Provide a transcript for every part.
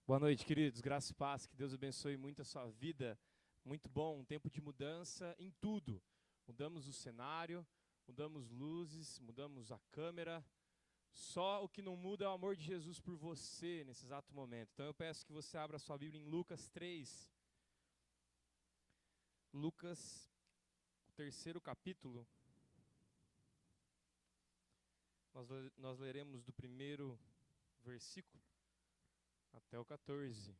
Boa noite, queridos. Graça e paz. Que Deus abençoe muito a sua vida. Muito bom, um tempo de mudança em tudo. Mudamos o cenário, mudamos luzes, mudamos a câmera. Só o que não muda é o amor de Jesus por você nesse exato momento. Então eu peço que você abra a sua Bíblia em Lucas 3. Lucas, o terceiro capítulo. Nós leremos do primeiro versículo até o 14.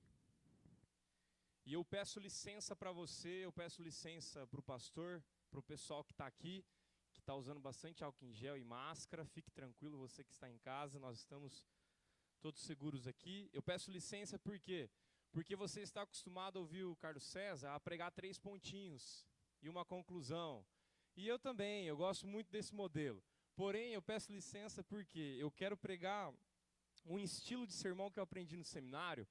E eu peço licença para você, eu peço licença para o pastor, para o pessoal que está aqui, que está usando bastante álcool em gel e máscara. Fique tranquilo, você que está em casa, nós estamos todos seguros aqui. Eu peço licença por quê? Porque você está acostumado a ouvir o Carlos César a pregar 3 pontinhos e uma conclusão. E eu também, eu gosto muito desse modelo. Porém, eu peço licença porque eu quero pregar um estilo de sermão que eu aprendi no seminário,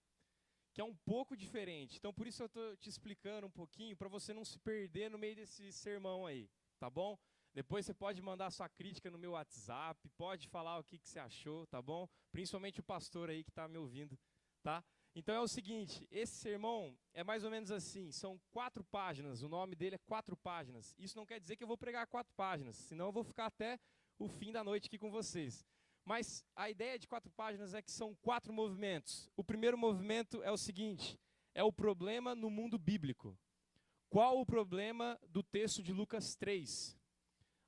que é um pouco diferente. Então, por isso eu estou te explicando um pouquinho, para você não se perder no meio desse sermão aí, tá bom? Depois você pode mandar sua crítica no meu WhatsApp, pode falar o que você achou, tá bom? Principalmente o pastor aí que está me ouvindo, tá? Então é o seguinte, esse sermão é mais ou menos assim, são 4 páginas, o nome dele é 4 páginas. Isso não quer dizer que eu vou pregar 4 páginas, senão eu vou ficar até o fim da noite aqui com vocês. Mas a ideia de 4 páginas é que são 4 movimentos. O primeiro movimento é o seguinte, é o problema no mundo bíblico. Qual o problema do texto de Lucas 3?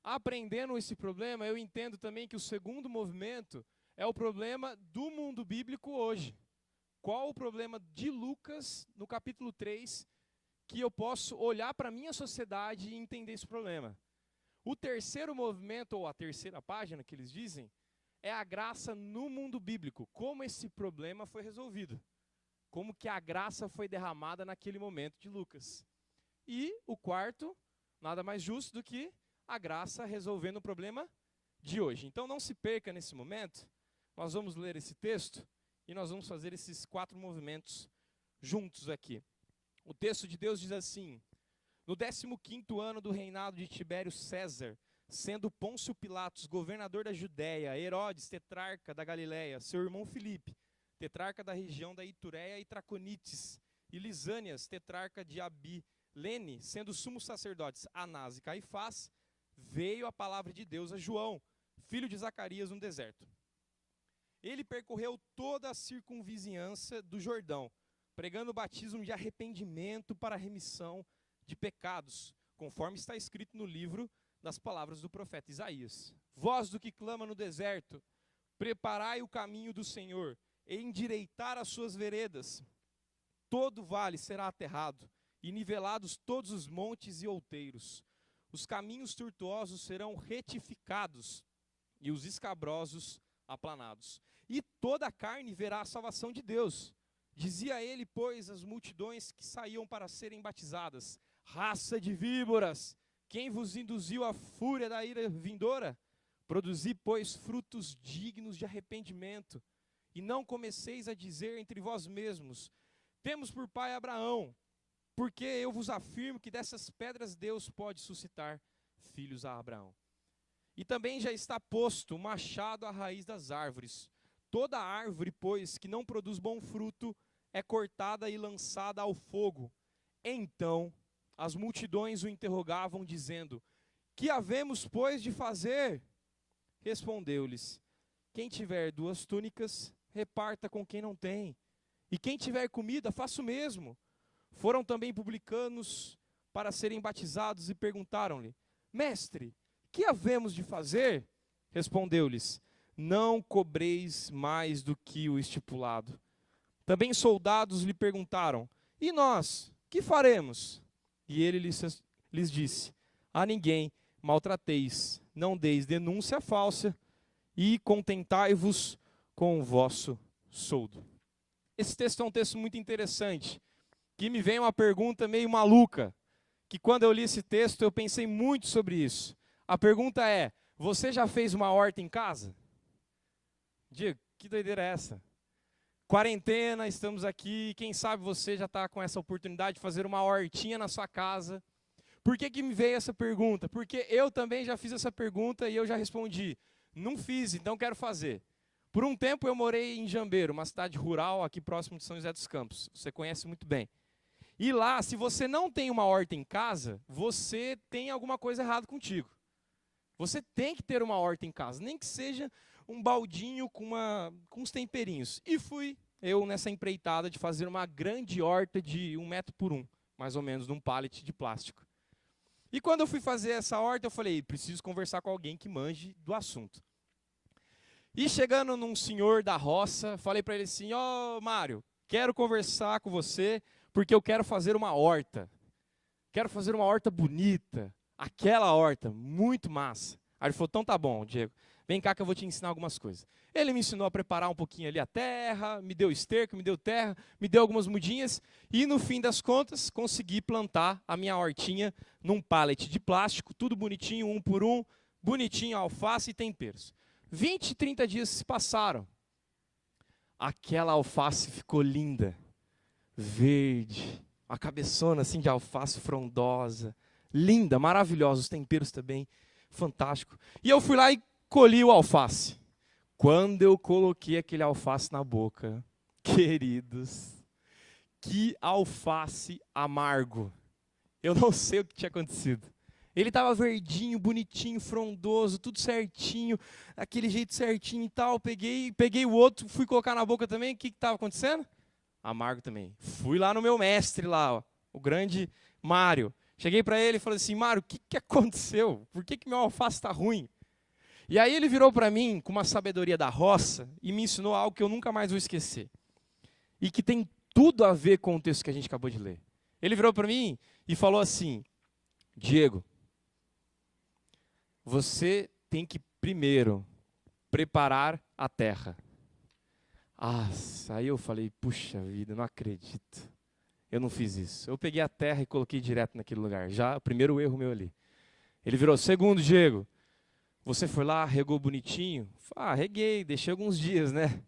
Aprendendo esse problema, eu entendo também que o segundo movimento é o problema do mundo bíblico hoje. Qual o problema de Lucas, no capítulo 3, que eu posso olhar para a minha sociedade e entender esse problema? O terceiro movimento, ou a terceira página que eles dizem, é a graça no mundo bíblico. Como esse problema foi resolvido. Como que a graça foi derramada naquele momento de Lucas. E o quarto, nada mais justo do que a graça resolvendo o problema de hoje. Então não se perca nesse momento. Nós vamos ler esse texto e nós vamos fazer esses 4 movimentos juntos aqui. O texto de Deus diz assim: no 15º ano do reinado de Tibério César, sendo Pôncio Pilatos governador da Judéia, Herodes, tetrarca da Galiléia, seu irmão Filipe, tetrarca da região da Itureia e Traconites, e Lisânias, tetrarca de Abilene, sendo sumos sacerdotes Anás e Caifás, veio a palavra de Deus a João, filho de Zacarias, no deserto. Ele percorreu toda a circunvizinhança do Jordão, pregando o batismo de arrependimento para a remissão de pecados, conforme está escrito no livro das palavras do profeta Isaías. Voz do que clama no deserto, preparai o caminho do Senhor, e endireitar as suas veredas. Todo vale será aterrado, e nivelados todos os montes e outeiros. Os caminhos tortuosos serão retificados, e os escabrosos aplanados. E toda a carne verá a salvação de Deus. Dizia ele, pois, às multidões que saíam para serem batizadas: raça de víboras, quem vos induziu à fúria da ira vindoura? Produzi, pois, frutos dignos de arrependimento, e não comeceis a dizer entre vós mesmos: temos por pai Abraão, porque eu vos afirmo que dessas pedras Deus pode suscitar filhos a Abraão. E também já está posto o machado à raiz das árvores. Toda árvore, pois, que não produz bom fruto, é cortada e lançada ao fogo. Então as multidões o interrogavam, dizendo: que havemos, pois, de fazer? Respondeu-lhes: quem tiver 2 túnicas, reparta com quem não tem. E quem tiver comida, faça o mesmo. Foram também publicanos para serem batizados e perguntaram-lhe: mestre, que havemos de fazer? Respondeu-lhes: não cobreis mais do que o estipulado. Também soldados lhe perguntaram: e nós, que faremos? E ele lhes disse: a ninguém maltrateis, não deis denúncia falsa, e contentai-vos com o vosso soldo. Esse texto é um texto muito interessante, que me vem uma pergunta meio maluca, que quando eu li esse texto eu pensei muito sobre isso. A pergunta é: você já fez uma horta em casa? Diego, que doideira é essa? Quarentena, estamos aqui, quem sabe você já está com essa oportunidade de fazer uma hortinha na sua casa. Por que me veio essa pergunta? Porque eu também já fiz essa pergunta e eu já respondi: não fiz, então quero fazer. Por um tempo eu morei em Jambeiro, uma cidade rural aqui próximo de São José dos Campos. Você conhece muito bem. E lá, se você não tem uma horta em casa, você tem alguma coisa errada contigo. Você tem que ter uma horta em casa, nem que seja um baldinho com uns temperinhos. E fui eu nessa empreitada de fazer uma grande horta de 1 metro por 1, mais ou menos, num pallet de plástico. E quando eu fui fazer essa horta, eu falei, preciso conversar com alguém que manje do assunto. E chegando num senhor da roça, falei para ele assim, Mário, quero conversar com você, porque eu quero fazer uma horta. Quero fazer uma horta bonita. Aquela horta, muito massa. Aí ele falou, então tá bom, Diego. Vem cá que eu vou te ensinar algumas coisas. Ele me ensinou a preparar um pouquinho ali a terra, me deu esterco, me deu terra, me deu algumas mudinhas. E no fim das contas, consegui plantar a minha hortinha num pallet de plástico, tudo bonitinho, 1 por 1, bonitinho, alface e temperos. 20, 30 dias se passaram. Aquela alface ficou linda, verde, uma cabeçona assim de alface frondosa, linda, maravilhosa, os temperos também, fantástico. E eu fui lá e colhi o alface. Quando eu coloquei aquele alface na boca, queridos, que alface amargo. Eu não sei o que tinha acontecido. Ele estava verdinho, bonitinho, frondoso, tudo certinho, daquele jeito certinho e tal. Peguei o outro, fui colocar na boca também. O que estava acontecendo? Amargo também. Fui lá no meu mestre, lá, o grande Mário. Cheguei para ele e falei assim, Mário, o que aconteceu? Por que meu alface está ruim? E aí ele virou para mim, com uma sabedoria da roça, e me ensinou algo que eu nunca mais vou esquecer. E que tem tudo a ver com o texto que a gente acabou de ler. Ele virou para mim e falou assim, Diego, você tem que primeiro preparar a terra. Aí eu falei, puxa vida, não acredito. Eu não fiz isso. Eu peguei a terra e coloquei direto naquele lugar. Já, o primeiro erro meu ali. Ele virou, segundo, Diego, você foi lá, regou bonitinho? Reguei, deixei alguns dias, né?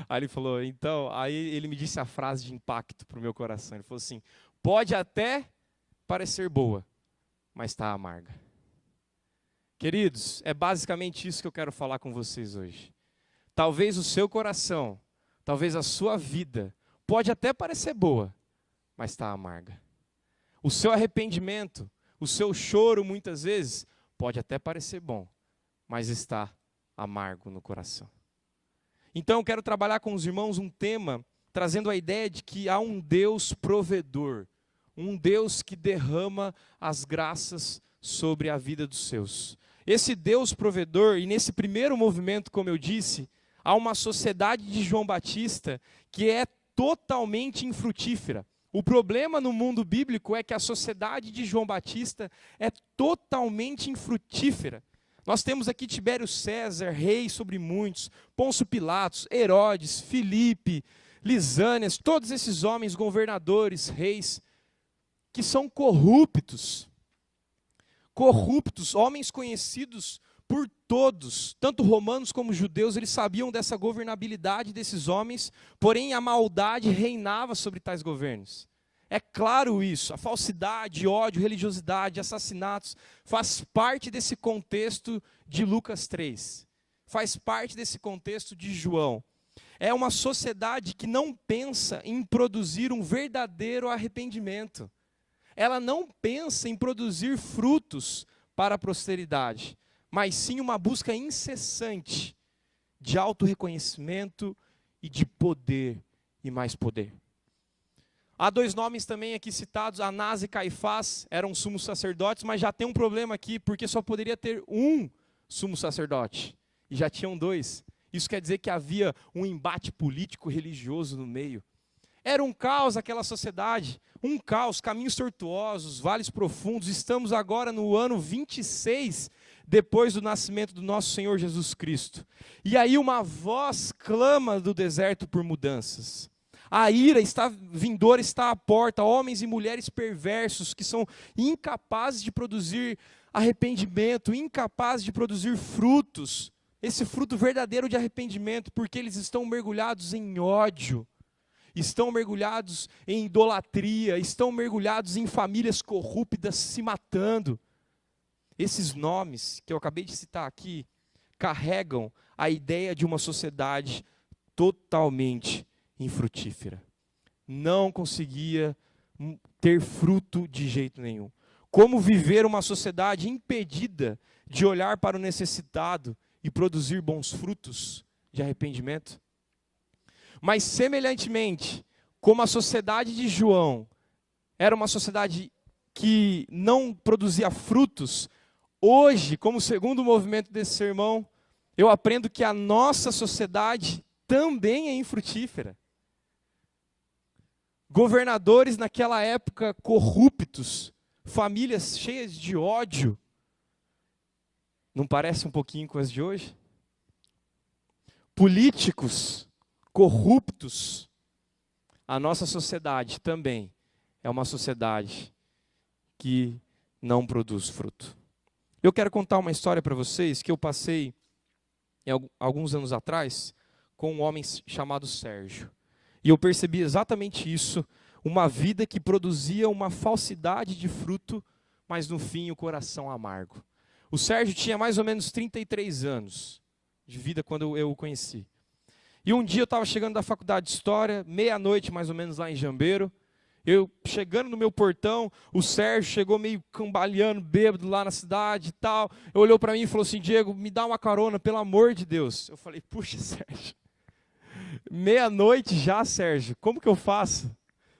Aí ele falou, então, aí ele me disse a frase de impacto para o meu coração. Ele falou assim, pode até parecer boa, mas está amarga. Queridos, é basicamente isso que eu quero falar com vocês hoje. Talvez o seu coração, talvez a sua vida, pode até parecer boa, mas está amarga. O seu arrependimento, o seu choro, muitas vezes, pode até parecer bom, mas está amargo no coração. Então, eu quero trabalhar com os irmãos um tema, trazendo a ideia de que há um Deus provedor, um Deus que derrama as graças sobre a vida dos seus. Esse Deus provedor, e nesse primeiro movimento, como eu disse, há uma sociedade de João Batista que é totalmente infrutífera. O problema no mundo bíblico é que a sociedade de João Batista é totalmente infrutífera. Nós temos aqui Tibério César, rei sobre muitos, Pôncio Pilatos, Herodes, Filipe, Lisânias, todos esses homens, governadores, reis, que são corruptos, homens conhecidos por todos, tanto romanos como judeus, eles sabiam dessa governabilidade desses homens, porém a maldade reinava sobre tais governos. É claro isso, a falsidade, ódio, religiosidade, assassinatos, faz parte desse contexto de Lucas 3, faz parte desse contexto de João. É uma sociedade que não pensa em produzir um verdadeiro arrependimento. Ela não pensa em produzir frutos para a posteridade, mas sim uma busca incessante de autorreconhecimento e de poder e mais poder. Há 2 nomes também aqui citados, Anás e Caifás, eram sumos sacerdotes, mas já tem um problema aqui, porque só poderia ter um sumo sacerdote, e já tinham 2. Isso quer dizer que havia um embate político-religioso no meio. Era um caos aquela sociedade, um caos, caminhos tortuosos, vales profundos. Estamos agora no ano 26, depois do nascimento do nosso Senhor Jesus Cristo. E aí uma voz clama do deserto por mudanças. A ira vindoura está à porta, homens e mulheres perversos que são incapazes de produzir arrependimento, incapazes de produzir frutos, esse fruto verdadeiro de arrependimento, porque eles estão mergulhados em ódio, estão mergulhados em idolatria, estão mergulhados em famílias corruptas se matando. Esses nomes que eu acabei de citar aqui carregam a ideia de uma sociedade totalmente infrutífera. Não conseguia ter fruto de jeito nenhum. Como viver uma sociedade impedida de olhar para o necessitado e produzir bons frutos de arrependimento? Mas, semelhantemente, como a sociedade de João era uma sociedade que não produzia frutos, hoje, como segundo movimento desse sermão, eu aprendo que a nossa sociedade também é infrutífera. Governadores naquela época corruptos, famílias cheias de ódio. Não parece um pouquinho com as de hoje? Políticos corruptos. A nossa sociedade também é uma sociedade que não produz fruto. Eu quero contar uma história para vocês que eu passei alguns anos atrás com um homem chamado Sérgio. E eu percebi exatamente isso, uma vida que produzia uma falsidade de fruto, mas no fim o coração amargo. O Sérgio tinha mais ou menos 33 anos de vida quando eu o conheci. E um dia eu estava chegando da faculdade de História, meia-noite mais ou menos lá em Jambeiro. Eu chegando no meu portão, o Sérgio chegou meio cambaleando, bêbado lá na cidade e tal. Ele olhou para mim e falou assim: Diego, me dá uma carona, pelo amor de Deus. Eu falei: puxa, Sérgio, meia-noite já, Sérgio, como que eu faço?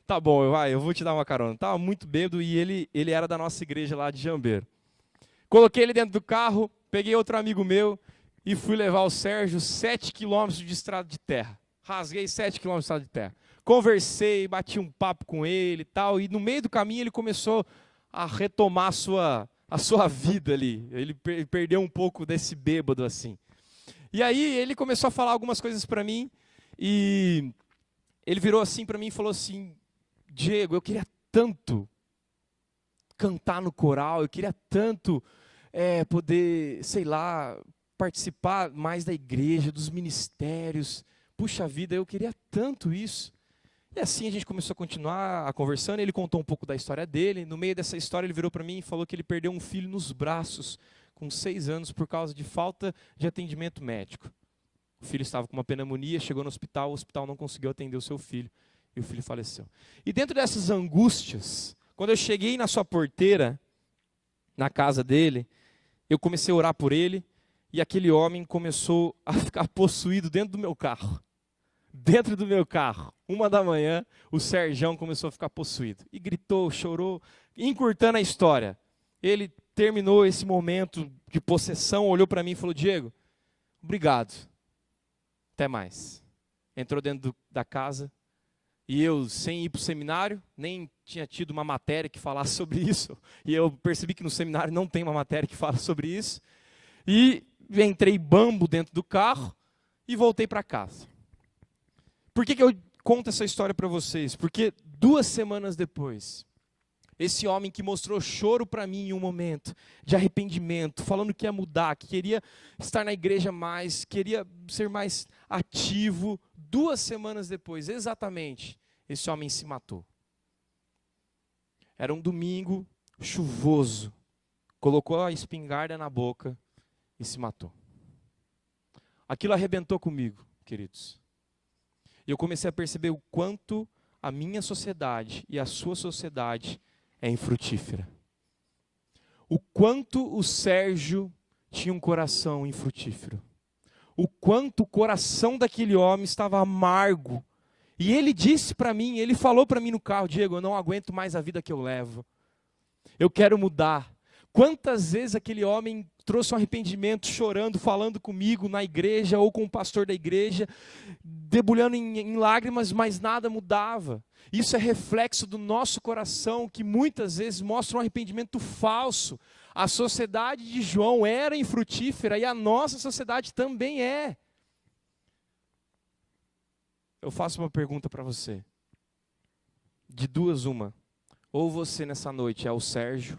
Tá bom, eu vou te dar uma carona. Estava muito bêbado e ele era da nossa igreja lá de Jambeiro. Coloquei ele dentro do carro, peguei outro amigo meu e fui levar o Sérgio 7 quilômetros de estrada de terra. Rasguei 7 quilômetros de estrada de terra. Conversei, bati um papo com ele e tal, e no meio do caminho ele começou a retomar a sua vida ali. Ele perdeu um pouco desse bêbado assim. E aí ele começou a falar algumas coisas para mim, e ele virou assim para mim e falou assim: Diego, eu queria tanto cantar no coral, eu queria tanto poder, sei lá, participar mais da igreja, dos ministérios. Puxa vida, eu queria tanto isso. E assim a gente começou a continuar conversando, ele contou um pouco da história dele. No meio dessa história ele virou para mim e falou que ele perdeu um filho nos braços, com 6 anos, por causa de falta de atendimento médico. O filho estava com uma pneumonia, chegou no hospital, o hospital não conseguiu atender o seu filho, e o filho faleceu. E dentro dessas angústias, quando eu cheguei na sua porteira, na casa dele, eu comecei a orar por ele, e aquele homem começou a ficar possuído dentro do meu carro. Dentro do meu carro, 1h, o Serjão começou a ficar possuído. E gritou, chorou, encurtando a história. Ele terminou esse momento de possessão, olhou para mim e falou: Diego, obrigado, até mais. Entrou dentro da casa, e eu, sem ir para o seminário, nem tinha tido uma matéria que falasse sobre isso. E eu percebi que no seminário não tem uma matéria que fala sobre isso. E entrei bambo dentro do carro e voltei para casa. Por que eu conto essa história para vocês? Porque 2 semanas depois, esse homem que mostrou choro para mim em um momento de arrependimento, falando que ia mudar, que queria estar na igreja mais, queria ser mais ativo, 2 semanas depois, exatamente, esse homem se matou. Era um domingo chuvoso, colocou a espingarda na boca e se matou. Aquilo arrebentou comigo, queridos. E eu comecei a perceber o quanto a minha sociedade e a sua sociedade é infrutífera. O quanto o Sérgio tinha um coração infrutífero. O quanto o coração daquele homem estava amargo. E ele disse para mim, ele falou para mim no carro: Diego, eu não aguento mais a vida que eu levo. Eu quero mudar. Quantas vezes aquele homem trouxe um arrependimento, chorando, falando comigo na igreja ou com o pastor da igreja, debulhando em lágrimas, mas nada mudava. Isso é reflexo do nosso coração, que muitas vezes mostra um arrependimento falso. A sociedade de João era infrutífera e a nossa sociedade também é. Eu faço uma pergunta para você. De 2, uma. Ou você nessa noite é o Sérgio,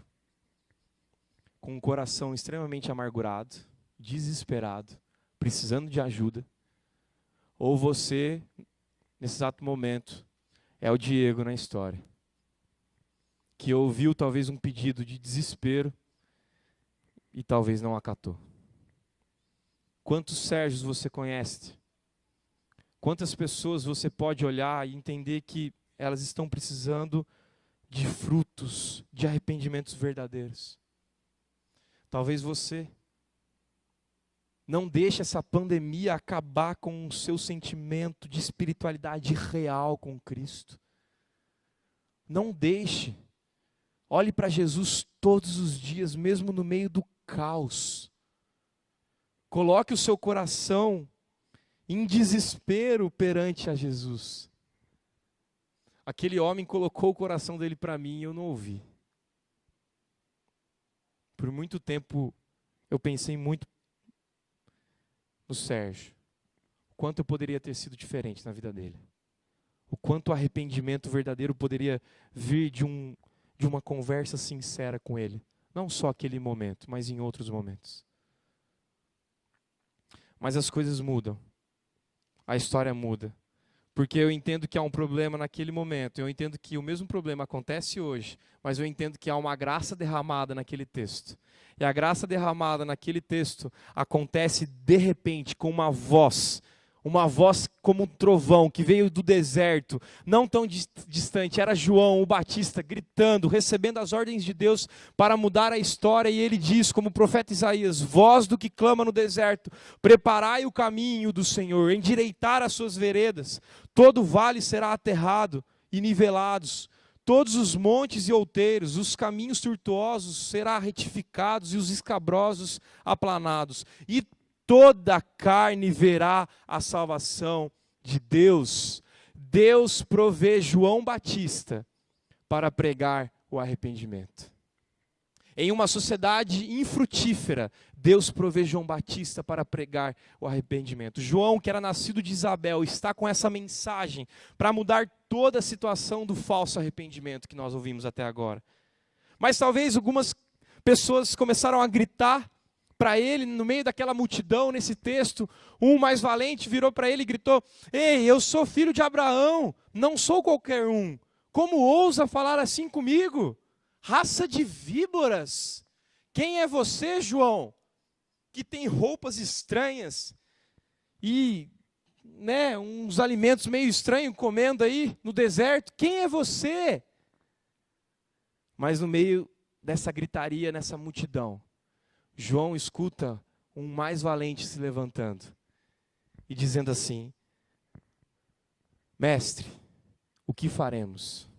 com um coração extremamente amargurado, desesperado, precisando de ajuda. Ou você, nesse exato momento, é o Diego na história, que ouviu talvez um pedido de desespero e talvez não acatou. Quantos Sérgios você conhece? Quantas pessoas você pode olhar e entender que elas estão precisando de frutos, de arrependimentos verdadeiros? Talvez você. Não deixe essa pandemia acabar com o seu sentimento de espiritualidade real com Cristo. Não deixe. Olhe para Jesus todos os dias, mesmo no meio do caos. Coloque o seu coração em desespero perante a Jesus. Aquele homem colocou o coração dele para mim e eu não ouvi. Por muito tempo eu pensei muito no Sérgio. O quanto eu poderia ter sido diferente na vida dele. O quanto o arrependimento verdadeiro poderia vir de uma conversa sincera com ele. Não só aquele momento, mas em outros momentos. Mas as coisas mudam. A história muda. Porque eu entendo que há um problema naquele momento. Eu entendo que o mesmo problema acontece hoje. Mas eu entendo que há uma graça derramada naquele texto. E a graça derramada naquele texto acontece de repente com uma voz como um trovão que veio do deserto, não tão distante. Era João o Batista gritando, recebendo as ordens de Deus para mudar a história. E ele diz, como o profeta Isaías: voz do que clama no deserto, preparai o caminho do Senhor, endireitar as suas veredas. Todo vale será aterrado e nivelados. Todos os montes e outeiros, os caminhos tortuosos serão retificados e os escabrosos aplanados. E toda a carne verá a salvação de Deus. Deus provê João Batista para pregar o arrependimento. Em uma sociedade infrutífera, Deus provê João Batista para pregar o arrependimento. João, que era nascido de Isabel, está com essa mensagem para mudar toda a situação do falso arrependimento que nós ouvimos até agora. Mas talvez algumas pessoas começaram a gritar para ele, no meio daquela multidão, nesse texto. Um mais valente virou para ele e gritou: ei, eu sou filho de Abraão, não sou qualquer um. Como ousa falar assim comigo? Raça de víboras! Quem é você, João, que tem roupas estranhas e uns alimentos meio estranhos comendo aí no deserto? Quem é você? Mas no meio dessa gritaria, nessa multidão, João escuta um mais valente se levantando e dizendo assim: mestre, o que faremos?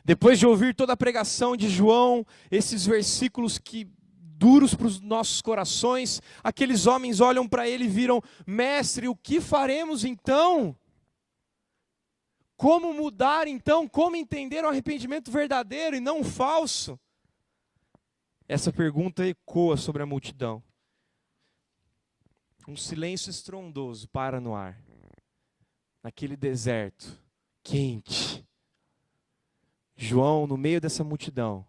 Depois de ouvir toda a pregação de João, esses versículos que duros para os nossos corações, aqueles homens olham para ele e viram: mestre, o que faremos então? Como mudar então? Como entender o arrependimento verdadeiro e não o falso? Essa pergunta ecoa sobre a multidão. Um silêncio estrondoso para no ar. Naquele deserto quente. João, no meio dessa multidão,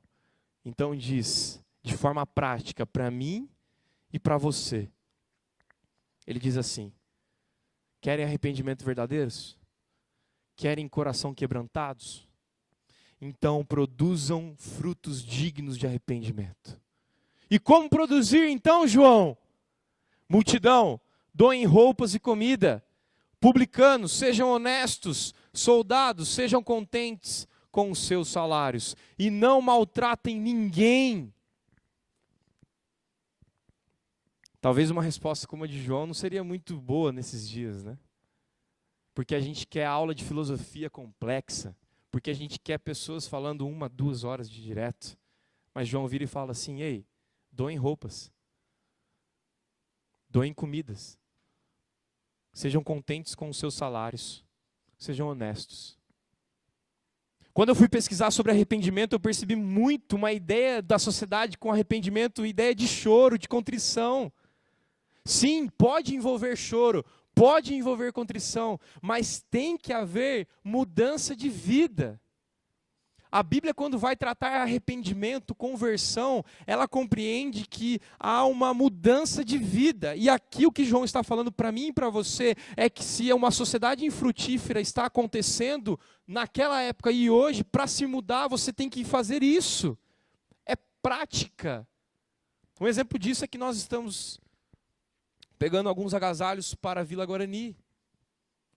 então diz, de forma prática, para mim e para você. Ele diz assim: querem arrependimento verdadeiros? Querem coração quebrantados? Então produzam frutos dignos de arrependimento. E como produzir então, João? Multidão, doem roupas e comida. Publicanos, sejam honestos. Soldados, sejam contentes com os seus salários. E não maltratem ninguém. Talvez uma resposta como a de João não seria muito boa nesses dias, né? Porque a gente quer aula de filosofia complexa. Porque a gente quer pessoas falando 1, 2 horas de direto. Mas João vira e fala assim: ei, doem roupas. Doem comidas. Sejam contentes com os seus salários. Sejam honestos. Quando eu fui pesquisar sobre arrependimento, eu percebi muito uma ideia da sociedade com arrependimento, ideia de choro, de contrição. Sim, pode envolver choro, pode envolver contrição, mas tem que haver mudança de vida. A Bíblia, quando vai tratar arrependimento, conversão, ela compreende que há uma mudança de vida. E aqui o que João está falando para mim e para você é que se uma sociedade infrutífera está acontecendo naquela época e hoje, para se mudar, você tem que fazer isso. É prática. Um exemplo disso é que nós estamos pegando alguns agasalhos para a Vila Guarani.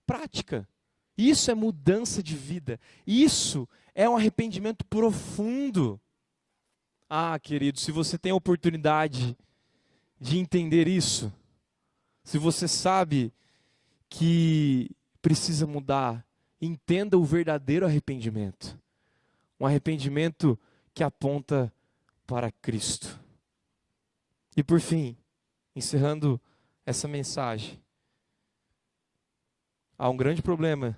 Prática. Isso é mudança de vida. Isso é um arrependimento profundo. Ah, querido, se você tem a oportunidade de entender isso, se você sabe que precisa mudar, entenda o verdadeiro arrependimento. Um arrependimento que aponta para Cristo. E por fim, encerrando essa mensagem, há um grande problema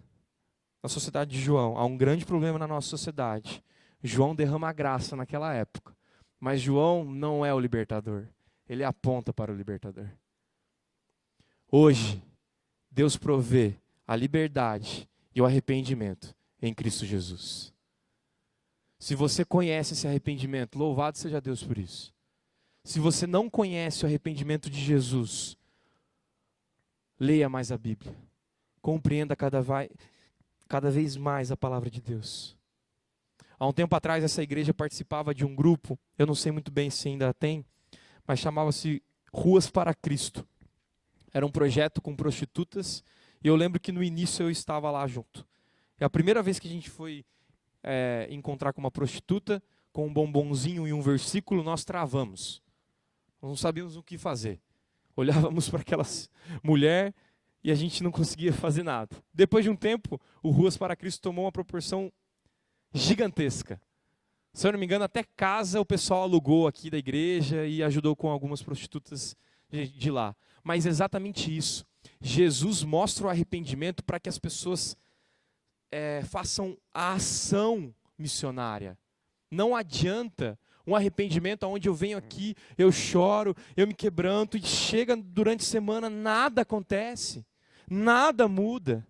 na sociedade de João, há um grande problema na nossa sociedade. João derrama a graça naquela época, mas João não é o libertador, ele aponta para o libertador. Hoje, Deus provê a liberdade e o arrependimento em Cristo Jesus. Se você conhece esse arrependimento, louvado seja Deus por isso. Se você não conhece o arrependimento de Jesus, leia mais a Bíblia. Compreenda cada vez mais a palavra de Deus. Há um tempo atrás, essa igreja participava de um grupo, eu não sei muito bem se ainda tem, mas chamava-se Ruas para Cristo. Era um projeto com prostitutas, e eu lembro que no início eu estava lá junto. E a primeira vez que a gente foi encontrar com uma prostituta, com um bombonzinho e um versículo, nós travamos. Nós não sabíamos o que fazer. Olhávamos para aquela mulher e a gente não conseguia fazer nada. Depois de um tempo, o Ruas para Cristo tomou uma proporção gigantesca. Se eu não me engano, até casa o pessoal alugou aqui da igreja e ajudou com algumas prostitutas de lá. Mas exatamente isso. Jesus mostra o arrependimento para que as pessoas façam a ação missionária. Não adianta um arrependimento onde eu venho aqui, eu choro, eu me quebranto e chega durante a semana, nada acontece, nada muda.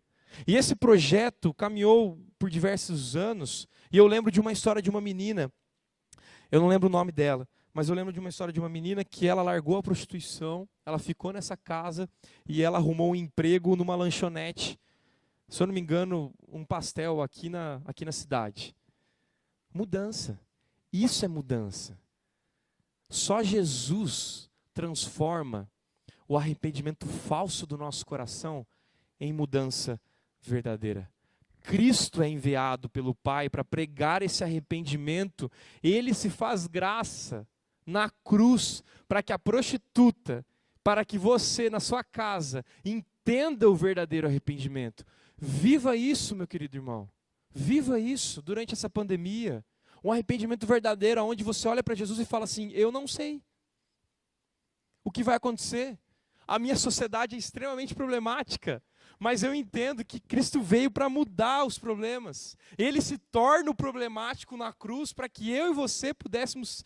E esse projeto caminhou por diversos anos, e eu lembro de uma história de uma menina, eu não lembro o nome dela, mas eu lembro de uma história de uma menina que ela largou a prostituição, ela ficou nessa casa e ela arrumou um emprego numa lanchonete, se eu não me engano, um pastel aqui na cidade. Mudança. Isso é mudança. Só Jesus transforma o arrependimento falso do nosso coração em mudança verdadeira. Cristo é enviado pelo Pai para pregar esse arrependimento. Ele se faz graça na cruz para que a prostituta, para que você na sua casa entenda o verdadeiro arrependimento. Viva isso, meu querido irmão. Viva isso durante essa pandemia. Um arrependimento verdadeiro, onde você olha para Jesus e fala assim, eu não sei o que vai acontecer. A minha sociedade é extremamente problemática, mas eu entendo que Cristo veio para mudar os problemas. Ele se torna o problemático na cruz para que eu e você pudéssemos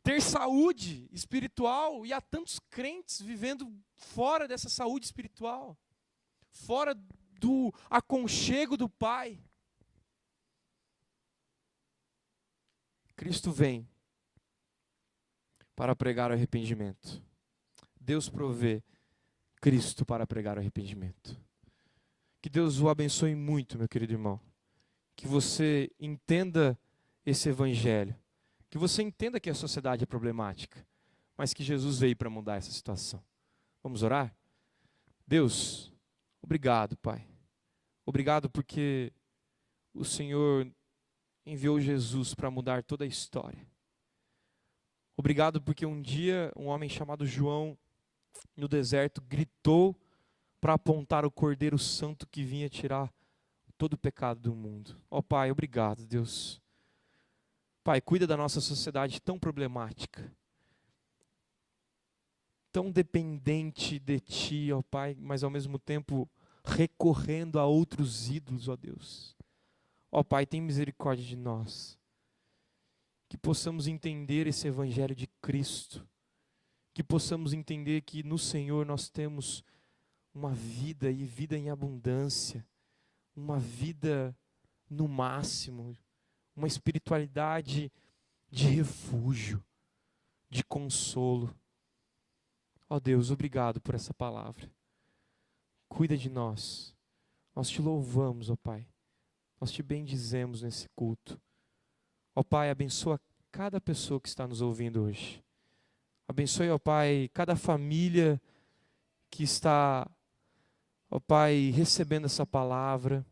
ter saúde espiritual. E há tantos crentes vivendo fora dessa saúde espiritual, fora do aconchego do Pai. Cristo vem para pregar o arrependimento. Deus provê Cristo para pregar o arrependimento. Que Deus o abençoe muito, meu querido irmão. Que você entenda esse evangelho. Que você entenda que a sociedade é problemática, mas que Jesus veio para mudar essa situação. Vamos orar? Deus, obrigado, Pai. Obrigado porque o Senhor enviou Jesus para mudar toda a história. Obrigado porque um dia um homem chamado João, no deserto, gritou para apontar o Cordeiro Santo que vinha tirar todo o pecado do mundo. Ó Pai, obrigado, Deus. Pai, cuida da nossa sociedade tão problemática, tão dependente de Ti, ó Pai, mas ao mesmo tempo recorrendo a outros ídolos, ó Deus. Ó Pai, tem misericórdia de nós. Que possamos entender esse Evangelho de Cristo. Que possamos entender que no Senhor nós temos uma vida e vida em abundância. Uma vida no máximo. Uma espiritualidade de refúgio, de consolo. Ó Deus, obrigado por essa palavra. Cuida de nós. Nós te louvamos, ó Pai. Nós te bendizemos nesse culto. Ó Pai, abençoa cada pessoa que está nos ouvindo hoje. Abençoe, ó Pai, cada família que está, ó Pai, recebendo essa palavra.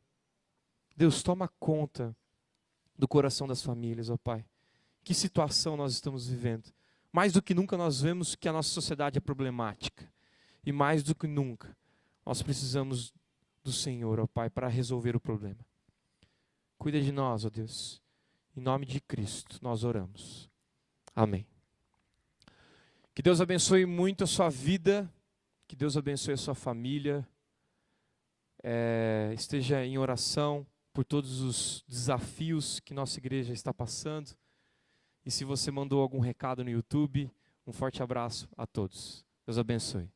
Deus, toma conta do coração das famílias, ó Pai. Que situação nós estamos vivendo. Mais do que nunca nós vemos que a nossa sociedade é problemática. E mais do que nunca, nós precisamos do Senhor, ó Pai, para resolver o problema. Cuida de nós, ó Deus. Em nome de Cristo, nós oramos. Amém. Que Deus abençoe muito a sua vida. Que Deus abençoe a sua família. Esteja em oração por todos os desafios que nossa igreja está passando. E se você mandou algum recado no YouTube, um forte abraço a todos. Deus abençoe.